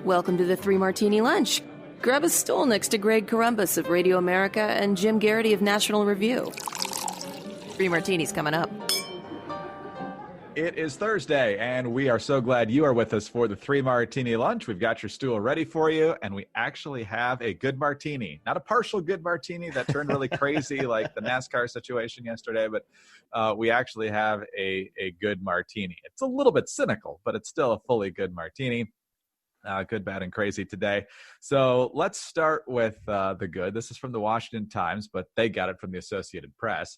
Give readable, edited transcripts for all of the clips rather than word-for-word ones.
Welcome to the Three Martini Lunch. Grab a stool next to Greg Columbus of Radio America and Jim Garrity of National Review. Three Martinis coming up. It is Thursday, and we are so glad you are with us for the Three Martini Lunch. We've got your stool ready for you, and we actually have a good martini. Not a partial good martini that turned really crazy like the NASCAR situation yesterday, but we actually have a good martini. It's a little bit cynical, but it's still a fully good martini. Good, bad, and crazy today. So let's start with the good. This is from the Washington Times, but they got it from the Associated Press.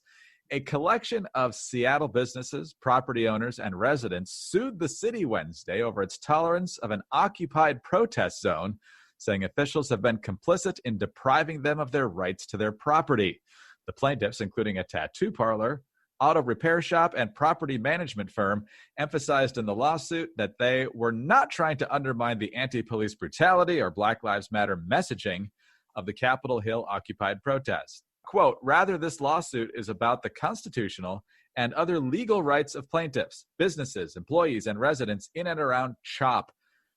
A collection of Seattle businesses, property owners, and residents sued the city Wednesday over its tolerance of an occupied protest zone, saying officials have been complicit in depriving them of their rights to their property. The plaintiffs, including a tattoo parlor, auto repair shop, and property management firm, emphasized in the lawsuit that they were not trying to undermine the anti-police brutality or Black Lives Matter messaging of the Capitol Hill occupied protest. Quote, rather, this lawsuit is about the constitutional and other legal rights of plaintiffs, businesses, employees, and residents in and around CHOP,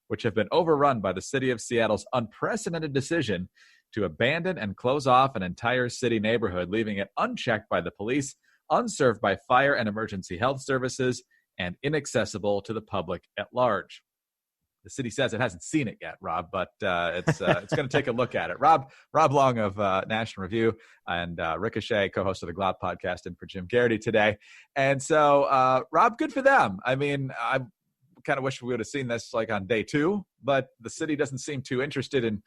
which have been overrun by the city of Seattle's unprecedented decision to abandon and close off an entire city neighborhood, leaving it unchecked by the police, unserved by fire and emergency health services, and inaccessible to the public at large. The city says it hasn't seen it yet, Rob, but it's going to take a look at it. Rob Long of National Review and Ricochet, co-host of the Glob podcast, and for Jim Garrity today. And so, Rob, good for them. I mean, I kind of wish we would have seen this like on day 2, but the city doesn't seem too interested in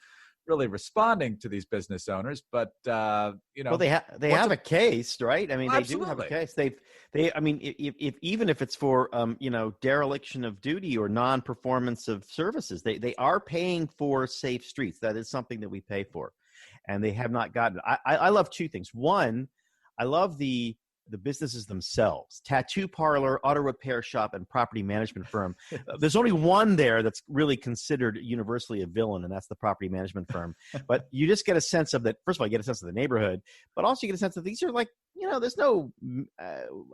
really responding to these business owners. But well, they have a case, right? I mean, absolutely. They do have a case. I mean, if even if it's for dereliction of duty or non-performance of services, they are paying for safe streets. That is something that we pay for, and they have not gotten. I love two things. One, I love the businesses themselves: tattoo parlor, auto repair shop, and property management firm. There's only one there that's really considered universally a villain, and that's the property management firm. But you just get a sense of that. First of all, you get a sense of the neighborhood, but also you get a sense that these are like, there's no,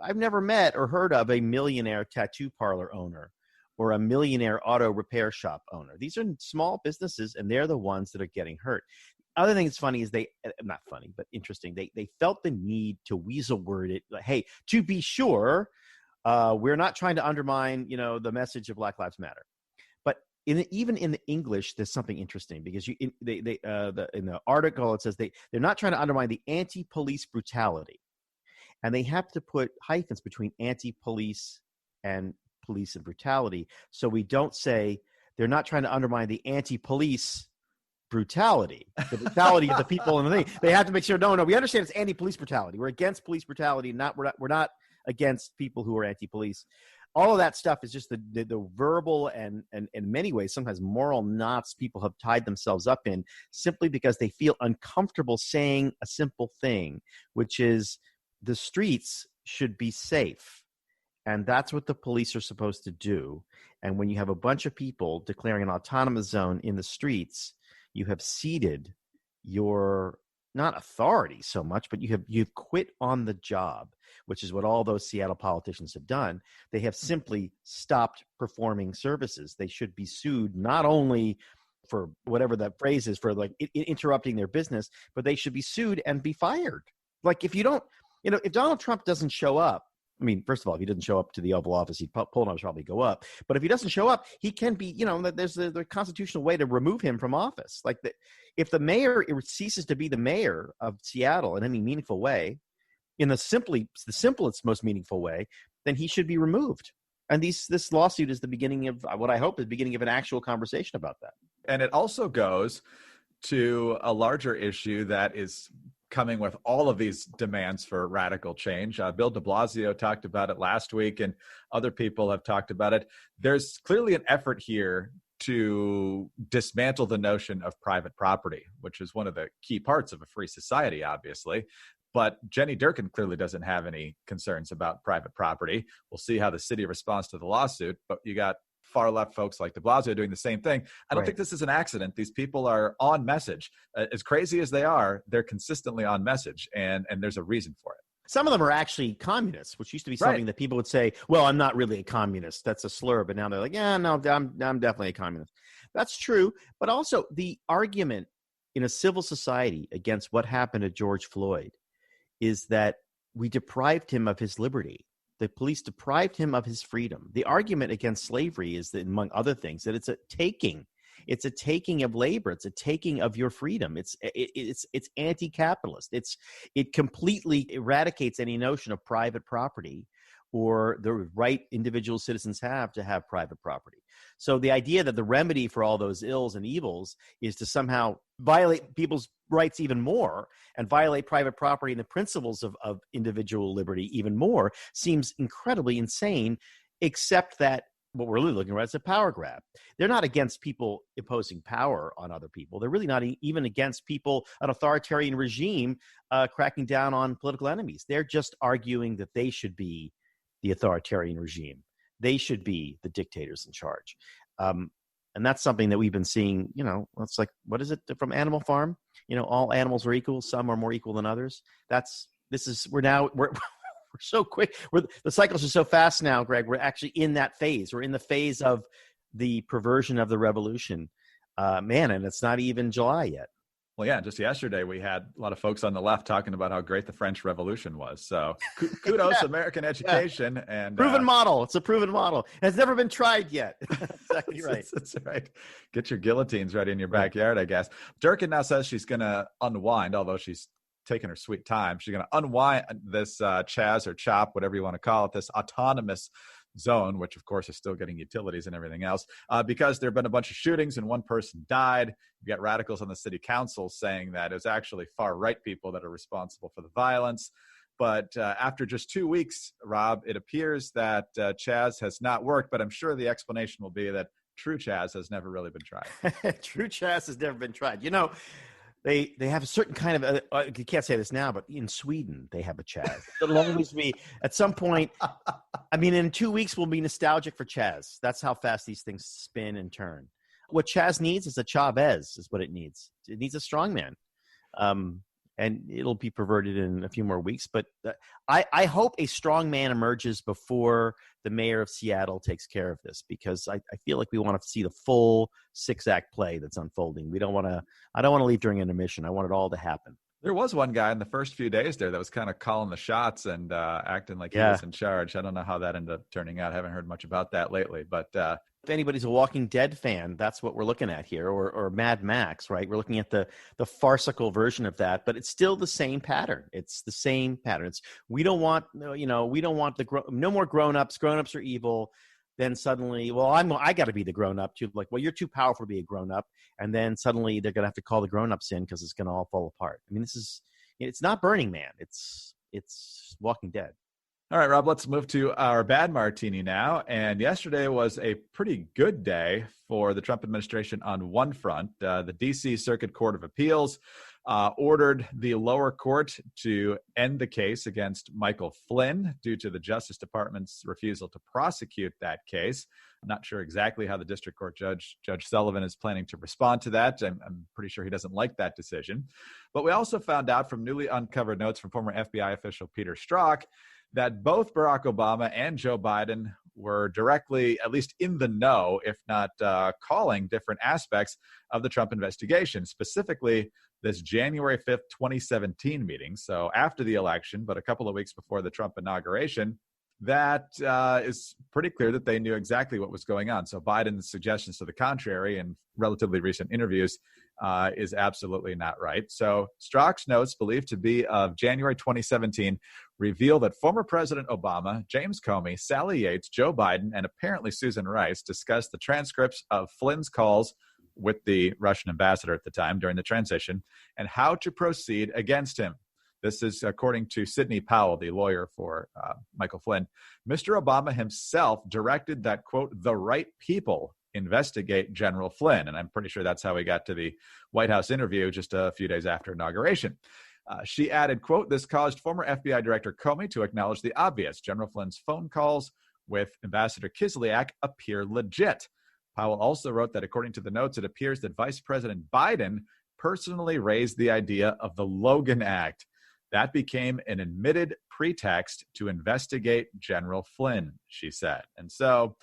I've never met or heard of a millionaire tattoo parlor owner or a millionaire auto repair shop owner. These are small businesses, and they're the ones that are getting hurt. Other thing that's funny is not funny, but interesting. They felt the need to weasel word it. Like, hey, to be sure, we're not trying to undermine, the message of Black Lives Matter. But even in the English, there's something interesting because in the article, it says they're not trying to undermine the anti-police brutality. And they have to put hyphens between anti-police and police and brutality. So we don't say they're not trying to undermine the anti-police brutality, the brutality of the people in the thing. They have to make sure, no, we understand it's anti-police brutality. We're against police brutality, we're not against people who are anti-police. All of that stuff is just the verbal and in many ways, sometimes moral knots people have tied themselves up in simply because they feel uncomfortable saying a simple thing, which is the streets should be safe. And that's what the police are supposed to do. And when you have a bunch of people declaring an autonomous zone in the streets, you have ceded your, not authority so much, but you've quit on the job, which is what all those Seattle politicians have done. They have simply stopped performing services. They should be sued not only for whatever that phrase is, for like interrupting their business, but they should be sued and be fired. Like if you don't, if Donald Trump doesn't show up, I mean, first of all, if he doesn't show up to the Oval Office, poll numbers probably go up. But if he doesn't show up, he can be, there's the constitutional way to remove him from office. Like if the mayor ceases to be the mayor of Seattle in any meaningful way, in the simplest, most meaningful way, then he should be removed. And this lawsuit is the beginning of what I hope is the beginning of an actual conversation about that. And it also goes to a larger issue that is coming with all of these demands for radical change. Bill de Blasio talked about it last week, and other people have talked about it. There's clearly an effort here to dismantle the notion of private property, which is one of the key parts of a free society, obviously. But Jenny Durkin clearly doesn't have any concerns about private property. We'll see how the city responds to the lawsuit, but you got far left folks like de Blasio doing the same thing. I don't think this is an accident. These people are on message. As crazy as they are, they're consistently on message, and there's a reason for it. Some of them are actually communists, which used to be something that people would say, well, I'm not really a communist. That's a slur. But now they're like, yeah, no, I'm definitely a communist. That's true. But also the argument in a civil society against what happened to George Floyd is that we deprived him of his liberty. The police deprived him of his freedom. The argument against slavery is that, among other things, that it's a taking. It's a taking of labor. It's a taking of your freedom. It's anti-capitalist. It completely eradicates any notion of private property or the right individual citizens have to have private property. So the idea that the remedy for all those ills and evils is to somehow violate people's rights even more and violate private property and the principles of individual liberty even more seems incredibly insane, except that what we're really looking at is a power grab. They're not against people imposing power on other people. They're really not even against people, an authoritarian regime cracking down on political enemies. They're just arguing that they should be the authoritarian regime. They should be the dictators in charge. And that's something that we've been seeing, it's like, what is it from Animal Farm? All animals are equal. Some are more equal than others. We're so quick. The cycles are so fast now, Greg. We're actually in that phase. We're in the phase of the perversion of the revolution. And it's not even July yet. Well, yeah, just yesterday we had a lot of folks on the left talking about how great the French Revolution was. So kudos to American education. And proven model. It's a proven model. It has never been tried yet. Exactly right. That's right. Get your guillotines ready in your backyard, I guess. Durkin now says she's going to unwind, although she's taking her sweet time. She's going to unwind this CHAZ or CHOP, whatever you want to call it, this autonomous zone, which of course is still getting utilities and everything else, because there have been a bunch of shootings and one person died. You got radicals on the city council saying that it was actually far-right people that are responsible for the violence. But after just 2 weeks, Rob, it appears that CHAZ has not worked, but I'm sure the explanation will be that true CHAZ has never really been tried. True CHAZ has never been tried. They have a certain kind of, you can't say this now, but in Sweden, they have a CHAZ. It'll always be, at some point, in 2 weeks, we'll be nostalgic for CHAZ. That's how fast these things spin and turn. What CHAZ needs is a Chavez, is what it needs. It needs a strongman. And it'll be perverted in a few more weeks. But I hope a strong man emerges before the mayor of Seattle takes care of this, because I feel like we want to see the full 6-act play that's unfolding. I don't want to leave during intermission. I want it all to happen. There was one guy in the first few days there that was kind of calling the shots and acting like he was in charge. I don't know how that ended up turning out. I haven't heard much about that lately, but if anybody's a Walking Dead fan, that's what we're looking at here, or Mad Max, right? We're looking at the farcical version of that, but it's still the same pattern. It's the same pattern. We don't want no more grown-ups. Grown-ups are evil. Then suddenly, I got to be the grown-up too. Like, well, you're too powerful to be a grown-up, and then suddenly they're gonna have to call the grown-ups in because it's gonna all fall apart. It's not Burning Man. It's Walking Dead. All right, Rob, let's move to our bad martini now. And yesterday was a pretty good day for the Trump administration on one front. The D.C. Circuit Court of Appeals ordered the lower court to end the case against Michael Flynn due to the Justice Department's refusal to prosecute that case. I'm not sure exactly how the district court Judge Sullivan is planning to respond to that. I'm pretty sure he doesn't like that decision. But we also found out from newly uncovered notes from former FBI official Peter Strzok that both Barack Obama and Joe Biden were directly, at least in the know, if not calling different aspects of the Trump investigation, specifically this January 5th, 2017 meeting. So after the election, but a couple of weeks before the Trump inauguration, that is pretty clear that they knew exactly what was going on. So Biden's suggestions to the contrary in relatively recent interviews is absolutely not right. So Strzok's notes, believed to be of January 2017, reveal that former President Obama, James Comey, Sally Yates, Joe Biden, and apparently Susan Rice discussed the transcripts of Flynn's calls with the Russian ambassador at the time during the transition and how to proceed against him. This is according to Sidney Powell, the lawyer for Michael Flynn. Mr. Obama himself directed that, quote, the right people investigate General Flynn. And I'm pretty sure that's how we got to the White House interview just a few days after inauguration. She added, quote, this caused former FBI Director Comey to acknowledge the obvious. General Flynn's phone calls with Ambassador Kislyak appear legit. Powell also wrote that according to the notes, it appears that Vice President Biden personally raised the idea of the Logan Act. That became an admitted pretext to investigate General Flynn, she said. And so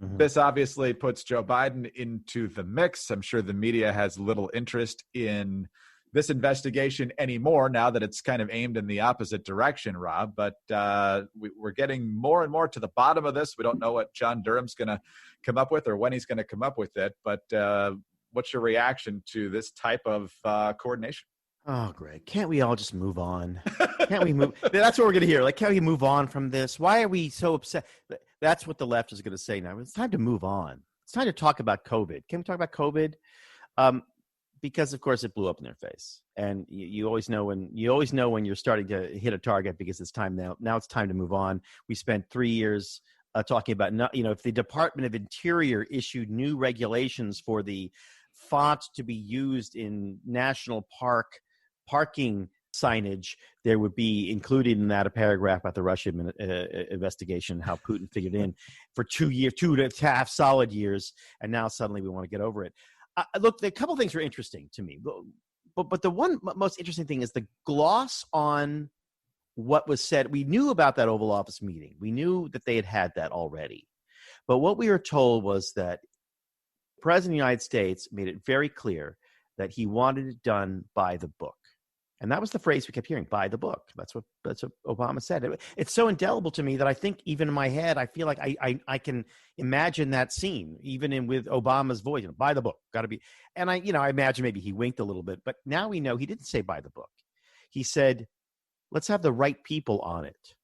this obviously puts Joe Biden into the mix. I'm sure the media has little interest in this investigation anymore now that it's kind of aimed in the opposite direction, Rob. But we're getting more and more to the bottom of this. We don't know what John Durham's going to come up with or when he's going to come up with it. But what's your reaction to this type of coordination? Oh, Greg, can't we all just move on? Can't we move? That's what we're going to hear. Like, can't we move on from this? Why are we so upset? That's what the left is going to say now. It's time to move on. It's time to talk about COVID. Can we talk about COVID? Because of course it blew up in their face, and you always know when you're starting to hit a target because it's time now. Now it's time to move on. We spent 3 years talking about if the Department of Interior issued new regulations for the font to be used in national parking signage, there would be included in that a paragraph about the Russia investigation, how Putin figured in for 2.5 solid years, and now suddenly we want to get over it. Look, a couple things were interesting to me, but the one most interesting thing is the gloss on what was said. We knew about that Oval Office meeting. We knew that they had that already. But what we were told was that the President of the United States made it very clear that he wanted it done by the book. And that was the phrase we kept hearing, by the book. That's what Obama said. It's so indelible to me that I think even in my head, I feel like I can imagine that scene, even with Obama's voice, by the book, got to be. And I imagine maybe he winked a little bit, but now we know he didn't say by the book. He said, let's have the right people on it,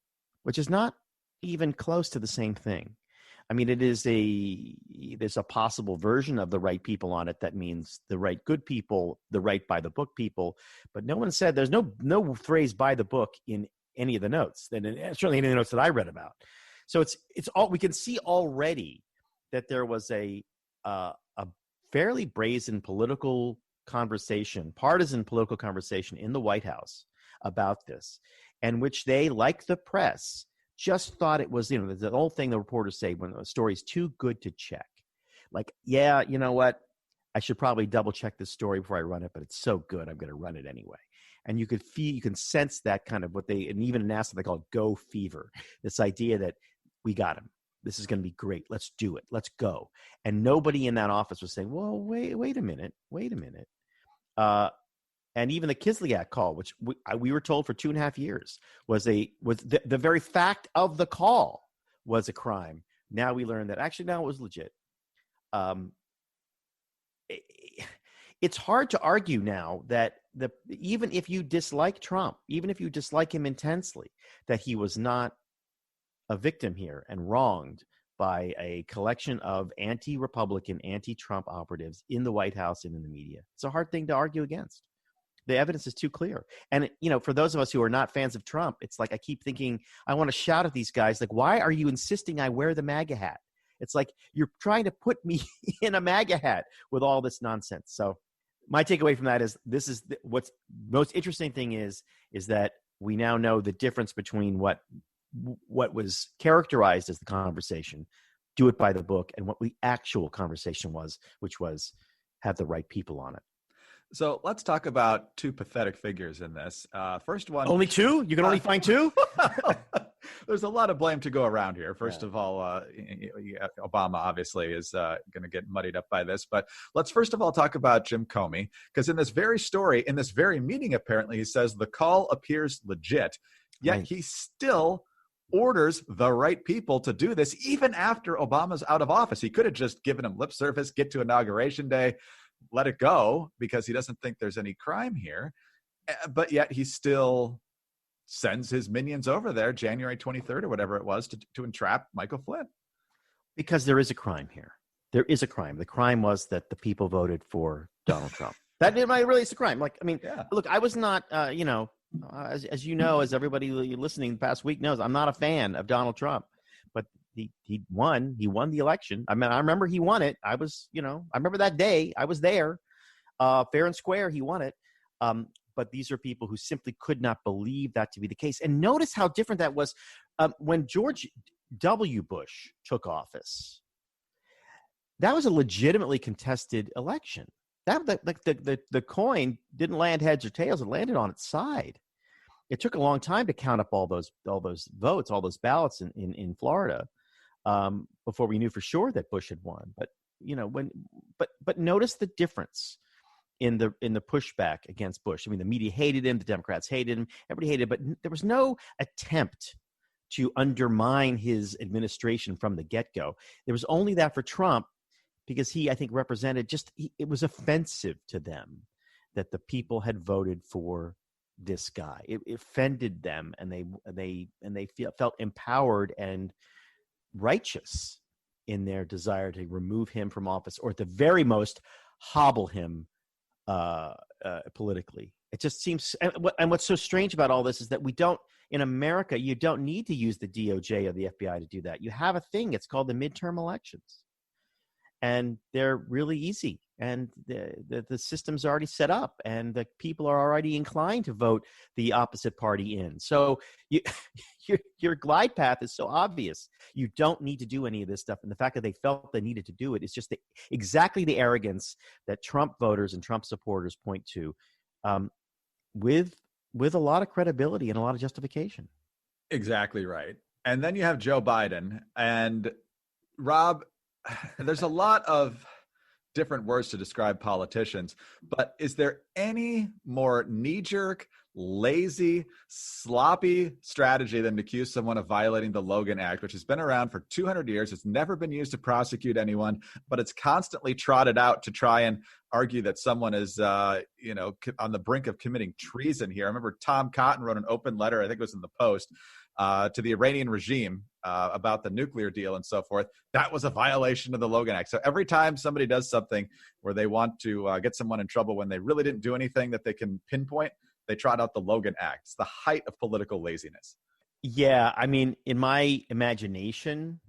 which is not even close to the same thing. I mean, there's a possible version of the right people on it that means the right good people, the right by the book people, but no one said there's no phrase by the book in any of the notes, and certainly any of the notes that I read about. So it's all we can see already that there was a fairly brazen political conversation, partisan political conversation in the White House about this, and which they, like the press, just thought it was, the old thing the reporters say when a story is too good to check. Like, yeah, you know what? I should probably double check this story before I run it, but it's so good, I'm going to run it anyway. And you can sense that kind of and even in NASA, they call it go fever. This idea that we got him. This is going to be great. Let's do it. Let's go. And nobody in that office was saying, well, wait a minute. And even the Kislyak call, which we were told for 2.5 years was the very fact of the call was a crime. Now we learned that actually now it was legit. It's hard to argue now that even if you dislike Trump, even if you dislike him intensely, that he was not a victim here and wronged by a collection of anti-Republican, anti-Trump operatives in the White House and in the media. It's a hard thing to argue against. The evidence is too clear. And, for those of us who are not fans of Trump, it's like I keep thinking, I want to shout at these guys, like, why are you insisting I wear the MAGA hat? It's like you're trying to put me in a MAGA hat with all this nonsense. So my takeaway from that is what's most interesting thing is that we now know the difference between what was characterized as the conversation, do it by the book, and what the actual conversation was, which was have the right people on it. So let's talk about two pathetic figures in this. First one. Only two? You can only find two? There's a lot of blame to go around here. First of all, Obama obviously is going to get muddied up by this. But let's first of all talk about Jim Comey, because in this very story, in this very meeting, apparently, he says the call appears legit, yet he still orders the right people to do this even after Obama's out of office. He could have just given him lip service, get to Inauguration Day, let it go because he doesn't think there's any crime here. But yet he still sends his minions over there January 23rd or whatever it was to entrap Michael Flynn. Because there is a crime here. There is a crime. The crime was that the people voted for Donald Trump. That really is a crime. Look, I was not, as you know, as everybody listening the past week knows, I'm not a fan of Donald Trump. But he won the election. I mean, I remember he won it. I remember that day. I was there, fair and square. He won it. But these are people who simply could not believe that to be the case. And notice how different that was when George W. Bush took office. That was a legitimately contested election. The coin didn't land heads or tails. It landed on its side. it took a long time to count up all those votes, all those ballots in Florida, before we knew for sure that Bush had won. But but notice the difference in the pushback against Bush. I mean, the media hated him, the Democrats hated him, everybody hated him, but there was no attempt to undermine his administration from the get-go. There was only that for Trump, because he, I think, represented it was offensive to them that the people had voted for this guy. It offended them, and they felt empowered and righteous in their desire to remove him from office, or at the very most hobble him politically. It just seems, and what's so strange about all this is that in America, you don't need to use the DOJ or the FBI to do that. You have a thing, it's called the midterm elections, and they're really easy, and the system's already set up, and the people are already inclined to vote the opposite party in. So your glide path is so obvious. You don't need to do any of this stuff, and the fact that they felt they needed to do it is just exactly the arrogance that Trump voters and Trump supporters point to, with a lot of credibility and a lot of justification. Exactly right. And then you have Joe Biden. And Rob, there's a lot of different words to describe politicians, but is there any more knee-jerk, lazy, sloppy strategy than to accuse someone of violating the Logan Act, which has been around for 200 years? It's never been used to prosecute anyone, but it's constantly trotted out to try and argue that someone is, on the brink of committing treason here. I remember Tom Cotton wrote an open letter, I think it was in the Post, to the Iranian regime about the nuclear deal and so forth. That was a violation of the Logan Act. So every time somebody does something where they want to get someone in trouble when they really didn't do anything that they can pinpoint, they trot out the Logan Act. It's the height of political laziness. Yeah, I mean, in my imagination,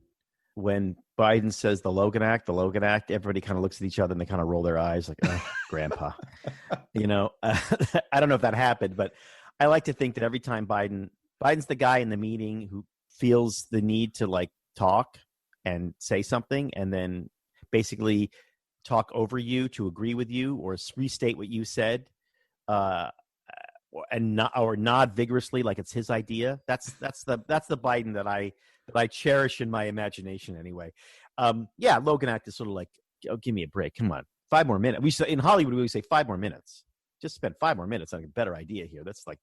when Biden says the Logan Act, everybody kind of looks at each other and they kind of roll their eyes like, oh, grandpa. I don't know if that happened, but I like to think that every time Biden's the guy in the meeting who feels the need to talk and say something and then basically talk over you to agree with you or restate what you said, and nod vigorously like it's his idea. That's the Biden that I cherish in my imagination anyway. Logan Act is sort of like, oh, give me a break. Come on, 5 more minutes. In Hollywood we say 5 more minutes. Just spend 5 more minutes on a better idea here. That's like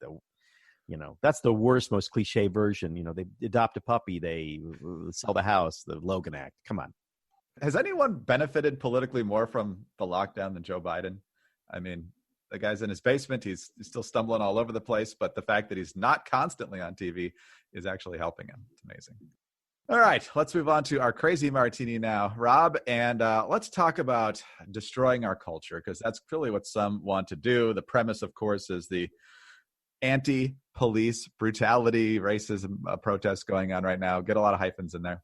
that's the worst, most cliche version. They adopt a puppy, they sell the house, the Logan Act. Come on. Has anyone benefited politically more from the lockdown than Joe Biden? I mean, the guy's in his basement. He's still stumbling all over the place, but the fact that he's not constantly on TV is actually helping him. It's amazing. All right, let's move on to our crazy martini now, Rob, and let's talk about destroying our culture, because that's clearly what some want to do. The premise, of course, is the anti-police brutality, racism protests going on right now. Get a lot of hyphens in there.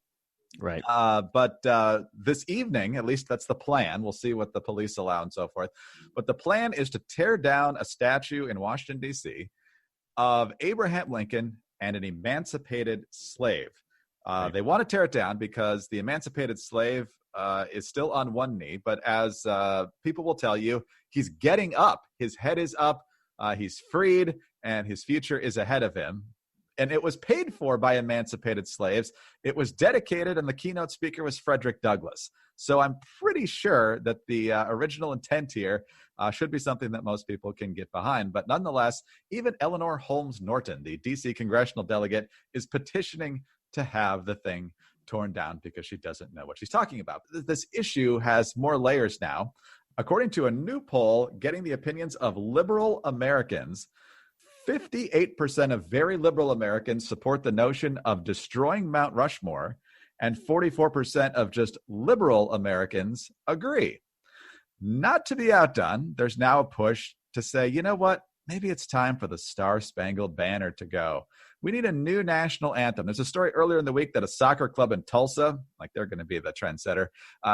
Right. But this evening, at least that's the plan. We'll see what the police allow and so forth. But the plan is to tear down a statue in Washington, D.C. of Abraham Lincoln and an emancipated slave. They want to tear it down because the emancipated slave is still on one knee. But as people will tell you, he's getting up. His head is up. He's freed, and his future is ahead of him. And it was paid for by emancipated slaves. It was dedicated, and the keynote speaker was Frederick Douglass. So I'm pretty sure that the original intent here should be something that most people can get behind. But nonetheless, even Eleanor Holmes Norton, the D.C. congressional delegate, is petitioning to have the thing torn down because she doesn't know what she's talking about. This issue has more layers now. According to a new poll getting the opinions of liberal Americans, 58% of very liberal Americans support the notion of destroying Mount Rushmore, and 44% of just liberal Americans agree. Not to be outdone, there's now a push to say, you know what, maybe it's time for the Star-Spangled Banner to go. We need a new national anthem. There's a story earlier in the week that a soccer club in Tulsa, like they're going to be the trendsetter,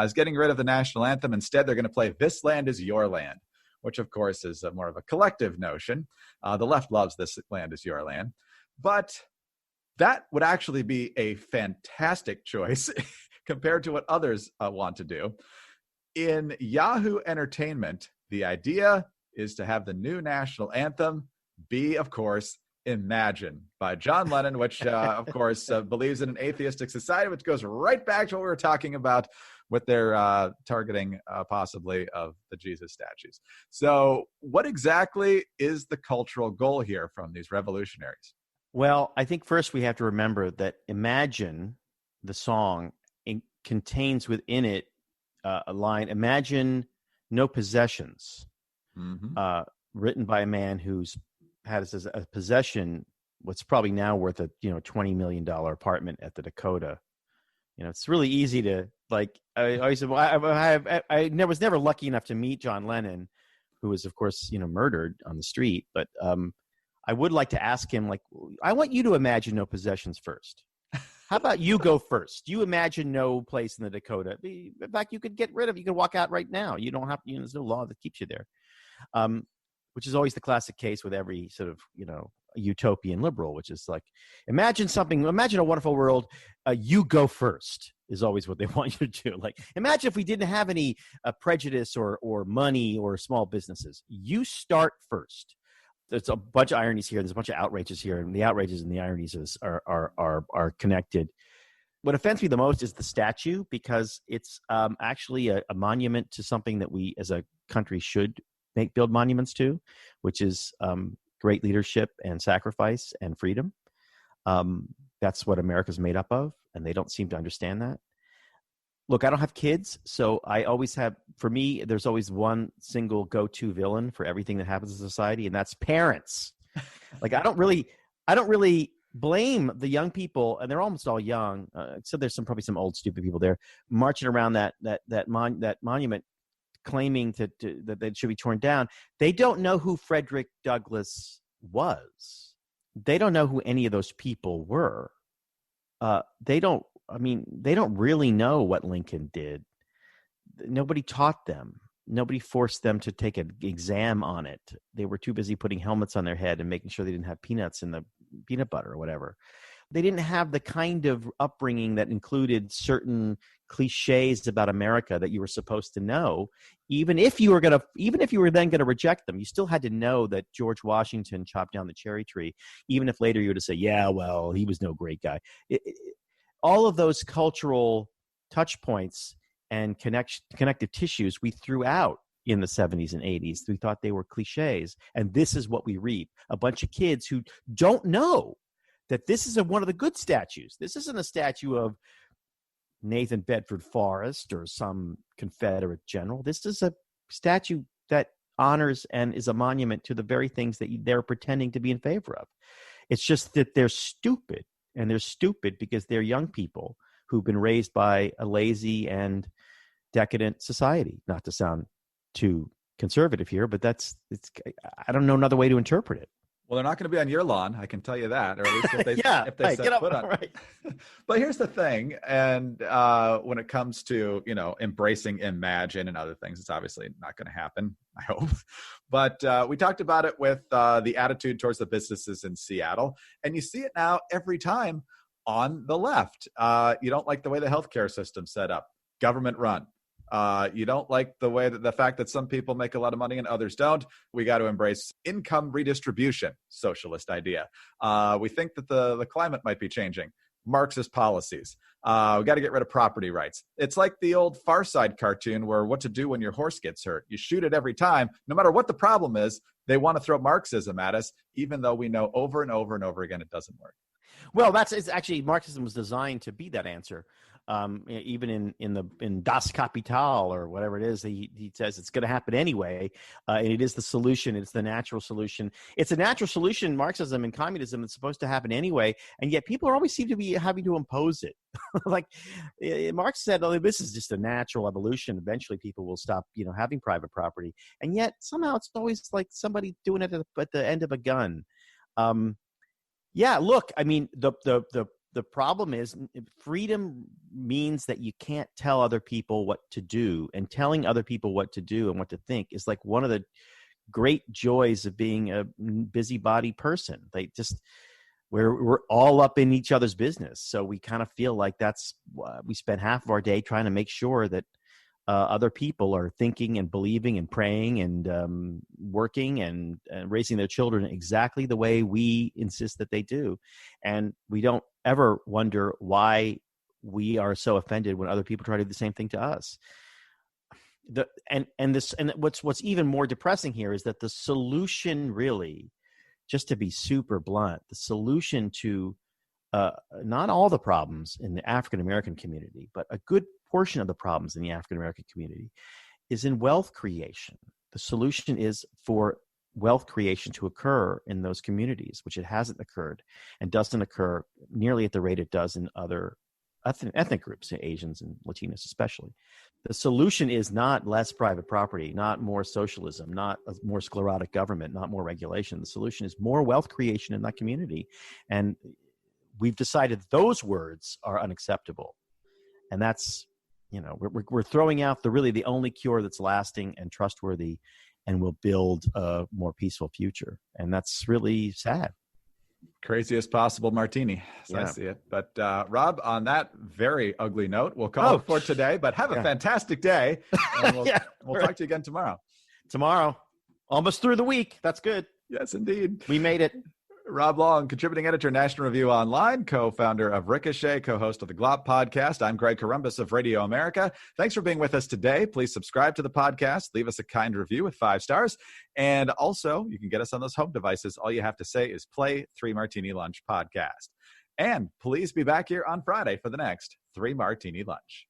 is getting rid of the national anthem. Instead, they're going to play This Land Is Your Land, which of course is more of a collective notion. The left loves This Land Is Your Land. But that would actually be a fantastic choice compared to what others want to do. In Yahoo Entertainment, the idea is to have the new national anthem be, of course, Imagine by John Lennon, which, of course, believes in an atheistic society, which goes right back to what we were talking about with their targeting possibly of the Jesus statues. So what exactly is the cultural goal here from these revolutionaries? Well, I think first we have to remember that Imagine, the song, contains within it a line, imagine no possessions, written by a man who's had as a possession what's probably now worth a $20 million apartment at the Dakota. It's really easy to I was never lucky enough to meet John Lennon, who was, of course, murdered on the street. But I would like to ask him, I want you to imagine no possessions first. How about you go first? You imagine no place in the Dakota. In fact, you could you can walk out right now. You don't have to, there's no law that keeps you there. Which is always the classic case with every sort of, utopian liberal, which is imagine a wonderful world. You go first is always what they want you to do. Imagine if we didn't have any prejudice or money or small businesses. You start first. There's a bunch of ironies here. There's a bunch of outrages here, and the outrages and the ironies are connected. What offends me the most is the statue, because it's actually a monument to something that we as a country should build monuments to, which is great leadership and sacrifice and freedom. That's what America's made up of, and they don't seem to understand that. Look, I don't have kids, so for me, there's always one single go-to villain for everything that happens in society, and that's parents. I don't really blame the young people, and they're almost all young. So there's probably some old stupid people there marching around that monument, claiming that it should be torn down. They don't know who Frederick Douglass was. They don't know who any of those people were. They don't really know what Lincoln did. Nobody taught them. Nobody forced them to take an exam on it. They were too busy putting helmets on their head and making sure they didn't have peanuts in the peanut butter or whatever. They didn't have the kind of upbringing that included certain cliches about America that you were supposed to know. Even if you were then going to reject them, you still had to know that George Washington chopped down the cherry tree, even if later you were to say, yeah, well, he was no great guy. All of those cultural touch points and connective tissues we threw out in the 70s and 80s. We thought they were cliches, and this is what we reap. A bunch of kids who don't know that this is one of the good statues. This isn't a statue of Nathan Bedford Forrest or some Confederate general. This is a statue that honors and is a monument to the very things that they're pretending to be in favor of. It's just that they're stupid, and they're stupid because they're young people who've been raised by a lazy and decadent society. Not to sound too conservative here, but I don't know another way to interpret it. Well, they're not going to be on your lawn, I can tell you that, or at least if they, set foot on. Right. But here's the thing, and when it comes to embracing Imagine and other things, it's obviously not going to happen, I hope. But we talked about it with the attitude towards the businesses in Seattle, and you see it now every time on the left. You don't like the way the healthcare system's set up, government run. You don't like the fact that some people make a lot of money and others don't. We got to embrace income redistribution, socialist idea. We think that the climate might be changing, Marxist policies. We got to get rid of property rights. It's like the old Far Side cartoon where what to do when your horse gets hurt. You shoot it every time, no matter what the problem is. They want to throw Marxism at us, even though we know over and over and over again it doesn't work. Well, it's actually Marxism was designed to be that answer. Even in Das Kapital or whatever it is, he says it's going to happen anyway. And it is the solution. It's the natural solution. It's a natural solution. Marxism and communism is supposed to happen anyway, and yet people always seem to be having to impose it. Marx said, "Oh, this is just a natural evolution. Eventually, people will stop, having private property." And yet somehow it's always like somebody doing it at the end of a gun. Yeah, look, I mean, the problem is freedom means that you can't tell other people what to do, and telling other people what to do and what to think is like one of the great joys of being a busybody person. We're all up in each other's business. So we kind of feel like we spend half of our day trying to make sure that other people are thinking and believing and praying and working and raising their children exactly the way we insist that they do. And we don't ever wonder why we are so offended when other people try to do the same thing to us. What's even more depressing here is that the solution, really, just to be super blunt, the solution to not all the problems in the African American community, but a good portion of the problems in the African American community is in wealth creation. The solution is for wealth creation to occur in those communities, which it hasn't occurred and doesn't occur nearly at the rate it does in other ethnic groups, Asians and Latinos especially. The solution is not less private property, not more socialism, not a more sclerotic government, not more regulation. The solution is more wealth creation in that community. And we've decided those words are unacceptable. And that's, we're throwing out the only cure that's lasting and trustworthy and will build a more peaceful future. And that's really sad. Craziest possible martini, as I see it. But Rob, on that very ugly note, we'll call it for today, but have a fantastic day. And we'll talk to you again tomorrow. Almost through the week. That's good. Yes, indeed. We made it. Rob Long, contributing editor, National Review Online, co-founder of Ricochet, co-host of the Glop podcast. I'm Greg Corombos of Radio America. Thanks for being with us today. Please subscribe to the podcast. Leave us a kind review with 5 stars. And also, you can get us on those home devices. All you have to say is play 3 Martini Lunch podcast. And please be back here on Friday for the next 3 Martini Lunch.